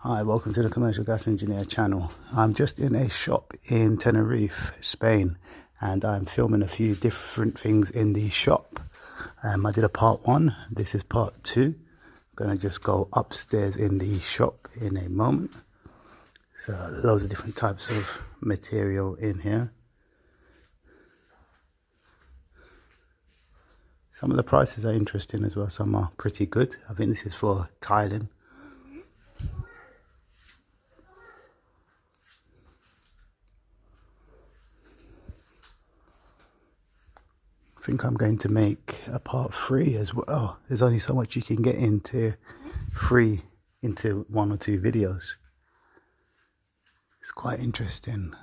Hi, welcome to the Commercial Gas Engineer channel. I'm just in a shop in Tenerife, Spain, and I'm filming a few different things in the shop. I did a part 1, this is part 2. I'm gonna just go upstairs in the shop in a moment. So loads of different types of material in here. Some of the prices are interesting as well, some are pretty good. I think this is for tiling. I think I'm going to make a part 3 as well. There's only so much you can get into one or two videos. It's quite interesting.